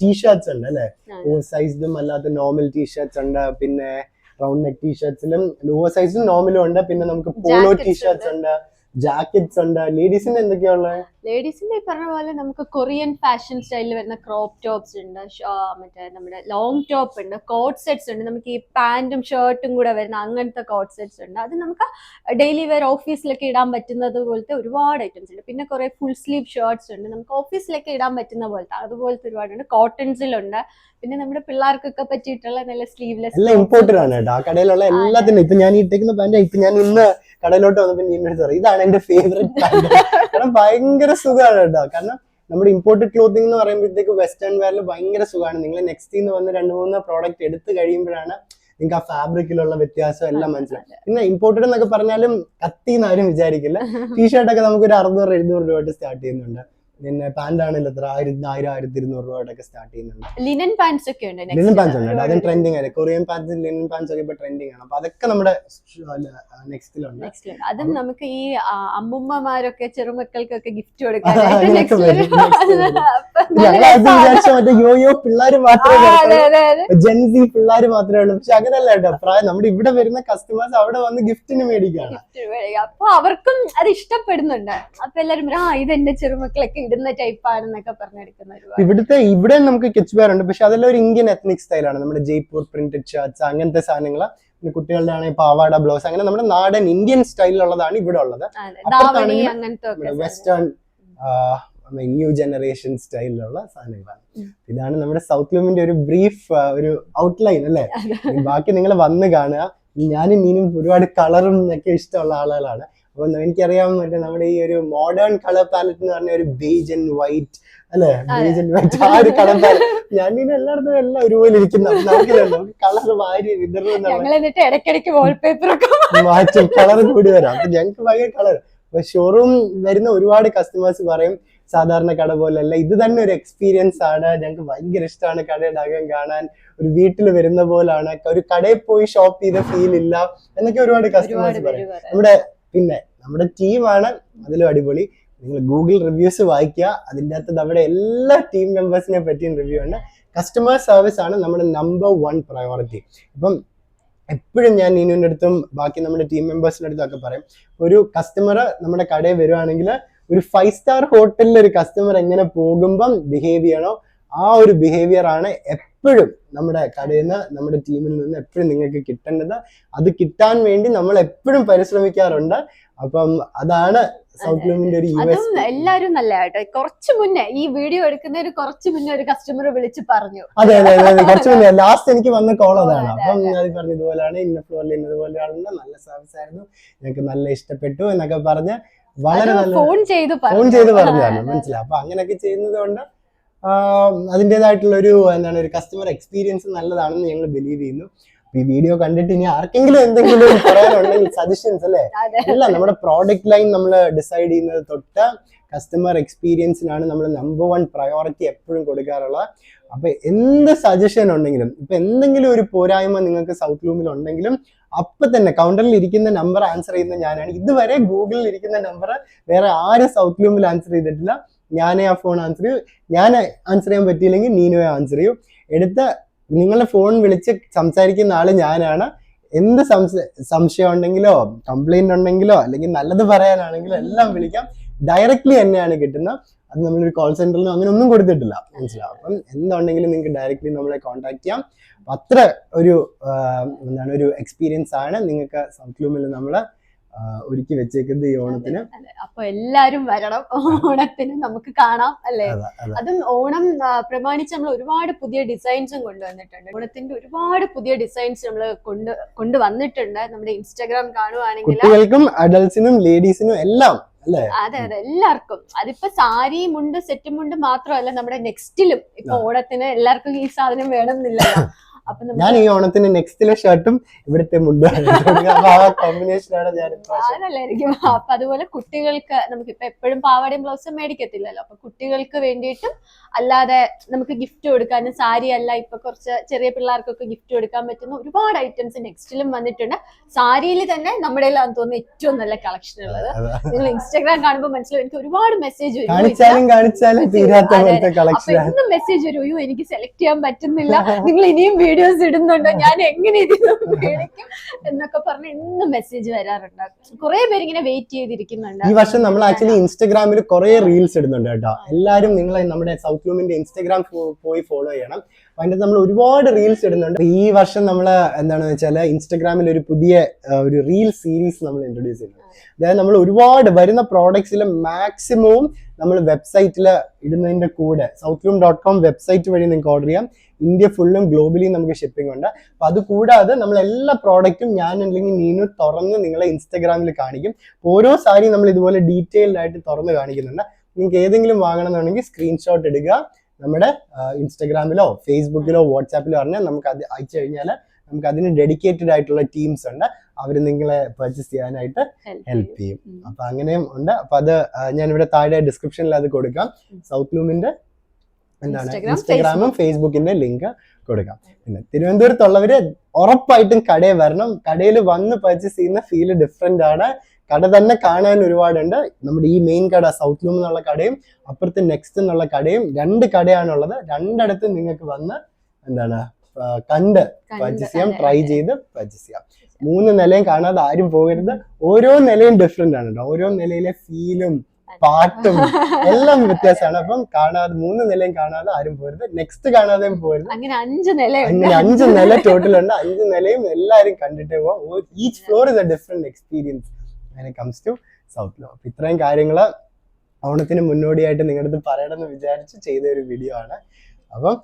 ടീഷർട്സ് ഉണ്ട് അല്ലെ, ഓവർ സൈസ്ഡും അല്ലാത്ത നോർമൽ ടീഷർട്സ് ഉണ്ട്. പിന്നെ റൗണ്ട് നെക്ക് ടീഷർട്സിലും ഓവർ സൈസും നോർമലും ഉണ്ട്. പിന്നെ നമുക്ക് പോളോ ടീഷർട്സ് ഉണ്ട്, ജാക്കറ്റ്സ് ഉണ്ട്. ലേഡീസിന്റെ എന്തൊക്കെയാ ഉള്ളത്? ലേഡീസിന്റെ ഈ പറഞ്ഞ പോലെ നമുക്ക് കൊറിയൻ ഫാഷൻ സ്റ്റൈലിൽ വരുന്ന ക്രോപ്പ് ടോപ്സ് ഉണ്ട്, മറ്റേ നമ്മുടെ ലോങ് ടോപ്പ് ഉണ്ട്, കോട്ട് സെറ്റ്സ് ഉണ്ട്. നമുക്ക് ഈ പാന്റും ഷർട്ടും കൂടെ വരുന്ന അങ്ങനത്തെ കോട്ട് സെറ്റ്സ് ഉണ്ട്. അത് നമുക്ക് ഡെയിലി വെയർ ഓഫീസിലൊക്കെ ഇടാൻ പറ്റുന്നത് പോലത്തെ ഒരുപാട് ഐറ്റംസ് ഉണ്ട്. പിന്നെ കുറെ ഫുൾ സ്ലീവ് ഷർട്ട്സ് ഉണ്ട്, നമുക്ക് ഓഫീസിലൊക്കെ ഇടാൻ പറ്റുന്ന പോലത്തെ അതുപോലത്തെ ഒരുപാടുണ്ട്. കോട്ടൺസിലുണ്ട്. പിന്നെ നമ്മുടെ പിള്ളേർക്കൊക്കെ പറ്റിയിട്ടുള്ള നല്ല സ്ലീവ്ലെസ് എല്ലാം ഇമ്പോർട്ടഡ് ആണ് കേട്ടോ. ആ കടയിലുള്ള എല്ലാത്തിനും ഇപ്പൊ ഞാൻ ഇട്ടേക്കുന്ന പാന്റ് ഇപ്പൊ ഞാൻ ഇന്ന് കടയിലോട്ട് വന്നപ്പോ ഇതാണ് എന്റെ ഫേവറേറ്റ് പാന്റ്. കാരണം ഭയങ്കര സുഖമാണ് കേട്ടോ. കാരണം നമ്മുടെ ഇമ്പോർട്ടഡ് ക്ലോത്തിങ് എന്ന് പറയുമ്പോഴത്തേക്ക് വെസ്റ്റേൺ വെയറിൽ ഭയങ്കര സുഖമാണ്. നിങ്ങൾ നെക്സ്റ്റ് വന്ന് 2-3 പ്രോഡക്റ്റ് എടുത്ത് കഴിയുമ്പോഴാണ് നിങ്ങൾക്ക് ആ ഫാബ്രിക്കിലുള്ള വ്യത്യാസം എല്ലാം മനസ്സിലാവും. പിന്നെ ഇമ്പോർട്ടഡ് എന്നൊക്കെ പറഞ്ഞാലും കത്തിന്ന് ആരും വിചാരിക്കില്ല. ടീഷർട്ടൊക്കെ നമുക്ക് ഒരു 600-700 രൂപ സ്റ്റാർട്ട് ചെയ്യുന്നുണ്ട്. പിന്നെ പാന്റ് ആണെങ്കിൽ എത്ര 1000-1200 രൂപയൊക്കെ സ്റ്റാർട്ട് ചെയ്യുന്നുണ്ട്. ലിനൻ പാന്റ്സ് ഒക്കെ ഉണ്ട്. ലിനൻ പാന്റ്സ് ഉണ്ട്, അതും ട്രെൻഡിങ് ആണ്. കൊറിയൻ പാന്റ്സ്, ലിനൻ പാന്റ്സ് ഒക്കെ ഇപ്പൊ ട്രെൻഡിങ് ആണ്. അപ്പൊ അതൊക്കെ നമ്മുടെ നെക്സ്റ്റിലുണ്ട്. അതും നമുക്ക് ഈ അമ്മുമ്മമാരൊക്കെ ചെറുമക്കൾക്കൊക്കെ ഗിഫ്റ്റ് കൊടുക്കാൻ മറ്റേ യോയോ പിള്ളേര് മാത്രമേ, ജെൻസി പിള്ളേര് മാത്രമേ ഉള്ളൂ. പക്ഷെ അങ്ങനല്ല കേട്ടോ. പ്രായം നമ്മുടെ ഇവിടെ വരുന്ന കസ്റ്റമേഴ്സ് അവിടെ വന്ന് ഗിഫ്റ്റിന് മേടിക്കുകയാണ്. അപ്പൊ അവർക്കും അത് ഇഷ്ടപ്പെടുന്നുണ്ട്. അപ്പൊ എല്ലാരും ഇതെന്റെ ചെറുമക്കളൊക്കെ ഇടുന്ന ടൈപ്പ് ആണെന്നൊക്കെ പറഞ്ഞെടുക്കുന്ന ഇവിടെ നമുക്ക് കിഡ്സ് വെയർ ഉണ്ട്. പക്ഷെ അതെല്ലാം ഒരു ഇന്ത്യൻ എത്നിക് സ്റ്റൈലാണ്. നമ്മുടെ ജയ്പൂർ പ്രിന്റഡ് ഷർട്ട്സ് അങ്ങനത്തെ സാധനങ്ങൾ. പിന്നെ കുട്ടികളുടെ ആണെങ്കിൽ പാവാട, ബ്ലൗസ്, അങ്ങനെ നമ്മുടെ നാടൻ ഇന്ത്യൻ സ്റ്റൈലിലുള്ളതാണ് ഇവിടെ ഉള്ളത്. വെസ്റ്റേൺ ന്യൂ ജനറേഷൻ സ്റ്റൈലിലുള്ള സാധനങ്ങളാണ്. ഇതാണ് നമ്മുടെ സൗത്ത് ലൂമിന്റെ ഒരു ബ്രീഫ് ഒരു ഔട്ട്ലൈൻ അല്ലേ. ബാക്കി നിങ്ങൾ വന്ന് കാണുക. ഞാനും മീനും ഒരുപാട് കളറും ഒക്കെ ഇഷ്ടമുള്ള ആളുകളാണ്. അപ്പൊ എനിക്കറിയാൻ പറ്റും നമ്മുടെ ഈ ഒരു മോഡേൺ കളർ പാലറ്റ് എന്ന് പറഞ്ഞ ഒരു ബേജ് ആൻഡ് വൈറ്റ് അല്ലെ, ബേജ് ആൻഡ് വൈറ്റ് ആ ഒരു കളർ പാലറ്റ്. ഞാൻ എല്ലായിടത്തും എല്ലാം ഒരുപോലെ ഇരിക്കുന്ന നമുക്ക് കളർ വാരി ഇടയ്ക്കിടയ്ക്ക് വാൾപേപ്പർ മാറ്റും, കളർ കൂടി വരാം. അപ്പൊ ഞങ്ങൾക്ക് ഭയങ്കര കളർ. അപ്പൊ ഷോറൂം വരുന്ന ഒരുപാട് കസ്റ്റമേഴ്സ് പറയും സാധാരണ കട പോലെയല്ല, ഇത് തന്നെ ഒരു എക്സ്പീരിയൻസ് ആണ്, ഞങ്ങൾക്ക് ഭയങ്കര ഇഷ്ടമാണ് കടയുടെ അകം കാണാൻ, ഒരു വീട്ടിൽ വരുന്ന പോലാണ്, ഒരു കടയിൽ പോയി ഷോപ്പ് ചെയ്ത ഫീൽ ഇല്ല എന്നൊക്കെ ഒരുപാട് കസ്റ്റമേഴ്സ് പറയും. നമ്മുടെ ടീമാണ് അതിലും അടിപൊളി. നിങ്ങൾ ഗൂഗിൾ റിവ്യൂസ് വായിക്കുക, അതിൻ്റെ അകത്ത് നമ്മുടെ എല്ലാ ടീം മെമ്പേഴ്സിനെ പറ്റിയും റിവ്യൂ ഉണ്ട്. കസ്റ്റമർ സർവീസ് ആണ് നമ്മുടെ നമ്പർ 1 പ്രയോറിറ്റി. അപ്പം എപ്പോഴും ഞാൻ നീനുവിൻ്റെ അടുത്തും ബാക്കി നമ്മുടെ ടീം മെമ്പേഴ്സിൻ്റെ അടുത്തും ഒക്കെ പറയും, ഒരു കസ്റ്റമർ നമ്മുടെ കടയിൽ വരുവാണെങ്കിൽ ഒരു 5 സ്റ്റാർ ഹോട്ടലിൽ ഒരു കസ്റ്റമർ എങ്ങനെ പോകുമ്പം ബിഹേവ് ചെയ്യണോ ആ ഒരു ബിഹേവിയർ ആണ് എപ്പോഴും നമ്മുടെ കടയിൽ നിന്ന്, നമ്മുടെ ടീമിൽ നിന്ന് എപ്പോഴും നിങ്ങൾക്ക് കിട്ടേണ്ടത്. അത് കിട്ടാൻ വേണ്ടി നമ്മൾ എപ്പോഴും പരിശ്രമിക്കാറുണ്ട്. അപ്പം അതാണ് സൗത്ത് ലൂമിന്റെ ഒരു എല്ലാരും നല്ല കേട്ടോ. കുറച്ച് മുന്നേ ഈ വീഡിയോ എടുക്കുന്നതിന് കുറച്ച് മുന്നേ ഒരു കസ്റ്റമർ വിളിച്ച് പറഞ്ഞു. അതെ, കുറച്ച് മുന്നേ ലാസ്റ്റ് എനിക്ക് വന്ന കോൾ അതാണ്. അപ്പം അത് പറഞ്ഞു ഇതുപോലെയാണ്, ഇന്ന ഫ്ലോറിൽ ഇന്നതുപോലെയാണ്, നല്ല സർവീസ് ആയിരുന്നു, ഞങ്ങൾക്ക് നല്ല ഇഷ്ടപ്പെട്ടു എന്നൊക്കെ പറഞ്ഞ് വളരെ നല്ല ഫോൺ ചെയ്ത് പറഞ്ഞതാണ്, മനസ്സിലായി. അപ്പൊ അങ്ങനെയൊക്കെ ചെയ്യുന്നത് കൊണ്ട് അതിൻ്റെതായിട്ടുള്ള ഒരു ഒരു കസ്റ്റമർ എക്സ്പീരിയൻസ് നല്ലതാണെന്ന് ഞങ്ങൾ ബിലീവ് ചെയ്യുന്നു. ഈ വീഡിയോ കണ്ടിട്ട് ഇനി ആർക്കെങ്കിലും എന്തെങ്കിലും പറയാനുണ്ടെങ്കിൽ സജഷൻസ് അല്ലേ, ഇല്ല നമ്മുടെ പ്രോഡക്റ്റ് ലൈൻ നമ്മൾ ഡിസൈഡ് ചെയ്യുന്നത് തൊട്ട് കസ്റ്റമർ എക്സ്പീരിയൻസിനാണ് നമ്മൾ നമ്പർ 1 പ്രയോറിറ്റി എപ്പോഴും കൊടുക്കാറുള്ളത്. അപ്പൊ എന്ത് സജഷൻ ഉണ്ടെങ്കിലും, ഇപ്പൊ എന്തെങ്കിലും ഒരു പോരായ്മ നിങ്ങൾക്ക് സൗത്ത് ലൂമിൽ ഉണ്ടെങ്കിലും അപ്പൊ തന്നെ കൗണ്ടറിൽ ഇരിക്കുന്ന നമ്പർ ആൻസർ ചെയ്യുന്ന ഞാനാണ്. ഇതുവരെ ഗൂഗിളിൽ ഇരിക്കുന്ന നമ്പർ വേറെ ആരും സൗത്ത് ലൂമിൽ ആൻസർ ചെയ്തിട്ടില്ല. ഞാനേ ആ ഫോൺ ആൻസർ ചെയ്യൂ. ഞാൻ ആൻസർ ചെയ്യാൻ പറ്റിയില്ലെങ്കിൽ നീനുവേ ആൻസർ ചെയ്യൂ. എടുത്ത നിങ്ങളുടെ ഫോൺ വിളിച്ച് സംസാരിക്കുന്ന ആള് ഞാനാണ്. എന്ത് സംശയം ഉണ്ടെങ്കിലോ കംപ്ലൈന്റ് ഉണ്ടെങ്കിലോ അല്ലെങ്കിൽ നല്ലത് പറയാനാണെങ്കിലോ എല്ലാം വിളിക്കാം. ഡയറക്ട്ലി തന്നെയാണ് കിട്ടുന്നത്. അത് നമ്മളൊരു കോൾ സെന്ററിലും അങ്ങനെ ഒന്നും കൊടുത്തിട്ടില്ല, മനസ്സിലാവും. അപ്പം എന്തുണ്ടെങ്കിലും നിങ്ങൾക്ക് ഡയറക്ട്ലി നമ്മളെ കോൺടാക്ട് ചെയ്യാം. അത്ര ഒരു എന്താണ് ഒരു എക്സ്പീരിയൻസ് ആണ് നിങ്ങൾക്ക് സൗത്ത് ലൂമിൽ നമ്മൾ ഒരുക്കി വെച്ചേക്കുന്നത് ഈ ഓണത്തിന്. അപ്പൊ എല്ലാരും വരണം ഓണത്തിന്, നമുക്ക് കാണാം അല്ലേ. അതും ഓണം പ്രമാണിച്ച് നമ്മൾ ഒരുപാട് പുതിയ ഡിസൈൻസും കൊണ്ടുവന്നിട്ടുണ്ട്. ഓണത്തിന്റെ ഒരുപാട് പുതിയ ഡിസൈൻസ് നമ്മൾ കൊണ്ടുവന്നിട്ടുണ്ട്. നമ്മുടെ ഇൻസ്റ്റാഗ്രാം കാണുവാണെങ്കിൽ കുട്ടികൾക്കും അഡൽസിനും ലേഡീസിനും എല്ലാം അല്ലേ. അതെ എല്ലാവർക്കും. അതിപ്പോ സാരി മുണ്ട് സെറ്റ് മുണ്ട് മാത്രമല്ല, നമ്മുടെ നെക്സ്റ്റിലും ഇപ്പൊ ഓണത്തിന് എല്ലാവർക്കും ഈ സാധനം വേണമെന്നില്ലല്ലോ. അപ്പൊ ഞാൻ ഈ ഓണത്തിന് നെക്സ്റ്റിലെ ഷർട്ടും ഇവിടുത്തെ മുണ്ടും കോമ്പിനേഷനാണ് ഞാൻ നല്ലായിരിക്കും. അപ്പൊ അതുപോലെ കുട്ടികൾക്ക് നമുക്കിപ്പൊ എപ്പോഴും പാവാടയും ബ്ലൗസും മേടിക്കത്തില്ലല്ലോ. അപ്പൊ കുട്ടികൾക്ക് വേണ്ടിയിട്ടും അല്ലാതെ നമുക്ക് ഗിഫ്റ്റ് കൊടുക്കാനും, സാരി അല്ല ഇപ്പൊ കുറച്ച് ചെറിയ പിള്ളേർക്കൊക്കെ ഗിഫ്റ്റ് കൊടുക്കാൻ പറ്റുന്ന ഒരുപാട് ഐറ്റംസ് നെക്സ്റ്റിലും വന്നിട്ടുണ്ട്. സാരിയിൽ തന്നെ നമ്മുടെ തോന്നുന്നു ഏറ്റവും നല്ല കളക്ഷൻ ഉള്ളത്. നിങ്ങൾ ഇൻസ്റ്റാഗ്രാം കാണുമ്പോൾ മനസ്സിലാവും. എനിക്ക് ഒരുപാട് മെസ്സേജ് വരും, അപ്പൊ എന്നും മെസ്സേജ് വരും, അയ്യോ എനിക്ക് സെലക്ട് ചെയ്യാൻ പറ്റുന്നില്ല, നിങ്ങൾ ഇനിയും വീഡിയോസ് ഇടുന്നുണ്ടോ, ഞാൻ എങ്ങനെ ഇതിന് മേടിക്കും എന്നൊക്കെ പറഞ്ഞ് എന്നും മെസ്സേജ് വരാറുണ്ട്. കുറെ പേര് ഇങ്ങനെ വെയിറ്റ് ചെയ്തിരിക്കുന്നുണ്ട്. ഈ വർഷം നമ്മൾ ആക്ച്വലി ഇൻസ്റ്റാഗ്രാമിൽ കുറെ റീൽസ് ഇടുന്നുണ്ട് കേട്ടോ. എല്ലാരും നിങ്ങൾ നമ്മുടെ സൗത്ത് ലൂമിന്റെ ഇൻസ്റ്റാഗ്രാം പോയി ഫോളോ ചെയ്യണം. അതിന്റെ നമ്മൾ ഒരുപാട് റീൽസ് ഇടുന്നുണ്ട്. ഈ വർഷം നമ്മൾ എന്താണെന്ന് വെച്ചാൽ ഇൻസ്റ്റാഗ്രാമിൽ ഒരു പുതിയ ഒരു റീൽ സീരീസ് നമ്മൾ ഇൻട്രൊഡ്യൂസ് ചെയ്യുന്നത്. അതായത് നമ്മൾ ഒരുപാട് വരുന്ന പ്രോഡക്ട്സിൽ മാക്സിമവും നമ്മൾ വെബ്സൈറ്റിൽ ഇടുന്നതിന്റെ കൂടെ southlum.com വെബ്സൈറ്റ് വഴി നിങ്ങൾക്ക് ഓർഡർ ചെയ്യാം. ഇന്ത്യ ഫുള്ളും ഗ്ലോബലി നമുക്ക് ഷിപ്പിംഗ് ഉണ്ട്. അപ്പൊ അത് കൂടാതെ നമ്മൾ എല്ലാ പ്രോഡക്റ്റും ഞാൻ അല്ലെങ്കിൽ നീനു തുറന്ന് നിങ്ങളെ ഇൻസ്റ്റാഗ്രാമിൽ കാണിക്കും. ഓരോ സാരി നമ്മൾ ഇതുപോലെ ഡീറ്റെയിൽഡ് ആയിട്ട് തുറന്ന് കാണിക്കുന്നുണ്ട്. നിങ്ങൾക്ക് ഏതെങ്കിലും വാങ്ങണമെന്നുണ്ടെങ്കിൽ സ്ക്രീൻഷോട്ട് എടുക്കുക, നമ്മുടെ ഇൻസ്റ്റാഗ്രാമിലോ ഫേസ്ബുക്കിലോ വാട്സാപ്പിലോ പറഞ്ഞാൽ നമുക്ക് അത് അയച്ചു കഴിഞ്ഞാൽ നമുക്ക് അതിന് ഡെഡിക്കേറ്റഡ് ആയിട്ടുള്ള ടീംസ് ഉണ്ട്. അവർ നിങ്ങളെ പർച്ചേസ് ചെയ്യാനായിട്ട് ഹെൽപ്പ് ചെയ്യും. അപ്പൊ അങ്ങനെയും ഉണ്ട്. അപ്പൊ അത് ഞാൻ ഇവിടെ താഴെ ഡിസ്ക്രിപ്ഷനിൽ അത് കൊടുക്കാം. സൗത്ത് ലൂമിന്റെ എന്താണ് ഇൻസ്റ്റാഗ്രാമും ഫേസ്ബുക്കിന്റെ ലിങ്ക് കൊടുക്കാം. പിന്നെ തിരുവനന്തപുരത്തുള്ളവര് ഉറപ്പായിട്ടും കടയിൽ വരണം. കടയിൽ വന്ന് പർച്ചേസ് ചെയ്യുന്ന ഫീല് ഡിഫറെന്റ് ആണ്. കട തന്നെ കാണാൻ ഒരുപാടുണ്ട്. നമ്മുടെ ഈ മെയിൻ കട സൗത്ത് ലൂം എന്നുള്ള കടയും അപ്പുറത്ത് നെക്സ്റ്റ് എന്നുള്ള കടയും 2 കടയാണുള്ളത്. രണ്ടിടത്തും നിങ്ങൾക്ക് വന്ന് എന്താണ് കണ്ട് പർച്ചേസ് ചെയ്യാം, ട്രൈ ചെയ്ത് പർച്ചേസ് ചെയ്യാം. 3 നിലയും കാണാതെ ആരും പോകരുത്. ഓരോ നിലയും ഡിഫറെന്റ് ആണ് കേട്ടോ. ഓരോ നിലയിലെ ഫീലും പാട്ടും എല്ലാം വ്യത്യാസമാണ്. അപ്പം കാണാതെ 3 നിലയും കാണാതെ ആരും പോകരുത്. നെക്സ്റ്റ് കാണാതെയും പോകരുത്. അങ്ങനെ 5 നില ടോട്ടൽ ഉണ്ട്. 5 നിലയും എല്ലാരും കണ്ടിട്ടേ പോവാം. Each floor is A different experience when it comes to South Loom. അപ്പൊ ഇത്രയും കാര്യങ്ങള് ഓണത്തിന് മുന്നോടിയായിട്ട് നിങ്ങളുടെ അടുത്ത് പറയണമെന്ന് വിചാരിച്ച് ചെയ്ത ഒരു വീഡിയോ ആണ്. അപ്പം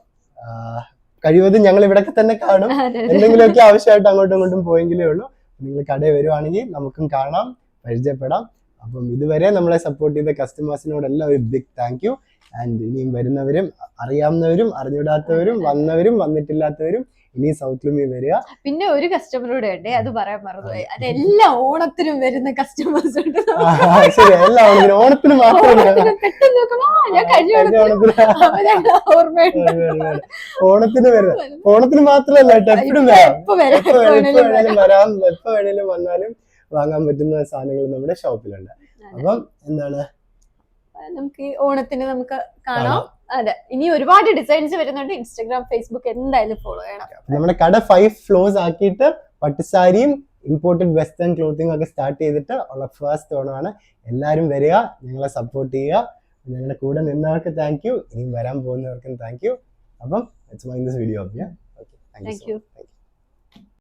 കഴിവതും ഞങ്ങൾ ഇവിടൊക്കെ തന്നെ കാണും. എന്തെങ്കിലുമൊക്കെ ആവശ്യമായിട്ട് അങ്ങോട്ടും ഇങ്ങോട്ടും പോയെങ്കിലേ ഉള്ളൂ. നിങ്ങൾ കടയിൽ വരുവാണെങ്കിൽ നമുക്കും കാണാം, പരിചയപ്പെടാം. അപ്പം ഇതുവരെ നമ്മളെ സപ്പോർട്ട് ചെയ്ത കസ്റ്റമേഴ്സിനോടെല്ലാം ഒരു ബിഗ് താങ്ക് യു. ആൻഡ് ഇനിയും വരുന്നവരും അറിയാവുന്നവരും അറിഞ്ഞിടാത്തവരും വന്നവരും വന്നിട്ടില്ലാത്തവരും ഇനി സൗത്ത് ലൂമിൽ വരിക. പിന്നെ ഒരു കസ്റ്റമറൂടെ ഉണ്ട്, അത് പറയാൻ മറന്നുപോയി. അത് എല്ലാ ഓണത്തിനും വരുന്ന കസ്റ്റമേഴ്സ് ഉണ്ട്. ശരി, എല്ലാ ഓണത്തിനും, ഓണത്തിന് മാത്രമല്ല, ഓണത്തിന് വരുന്നത് ഓണത്തിന് മാത്രമല്ല കേട്ടോ, എപ്പോഴും വരാം. എപ്പോ വേണേലും വന്നാലും വാങ്ങാൻ പറ്റുന്ന സാധനങ്ങൾ നമ്മുടെ ഷോപ്പിലുണ്ട്. അപ്പം എന്താണ് നമുക്ക് ഓണത്തിന് നമുക്ക് കാണാം. അതെ, ഇനി ഒരുപാട് ഡിസൈൻസ് വരുന്നുണ്ട്. ഇൻസ്റ്റാഗ്രാം ഫേസ്ബുക്ക് എന്തായാലും ഫോളോ ചെയ്യണം. നമ്മുടെ കട 5 ഫ്ലോർസ് ആക്കിയിട്ട് പട്ടുസാരിയും ഇമ്പോർട്ടഡ് വെസ്റ്റേൺ ക്ലോത്തിങ് ഒക്കെ സ്റ്റാർട്ട് ചെയ്തിട്ട് ഉള്ള ഫസ്റ്റ് ഓണമാണ്. എല്ലാവരും വരിക, ഞങ്ങളെ സപ്പോർട്ട് ചെയ്യുക. ഞങ്ങളുടെ കൂടെ നിന്നവർക്ക് താങ്ക് യു. ഇനിയും വരാൻ പോകുന്നവർക്കും താങ്ക് യു. അപ്പം let's mind this video. Okay, thank you.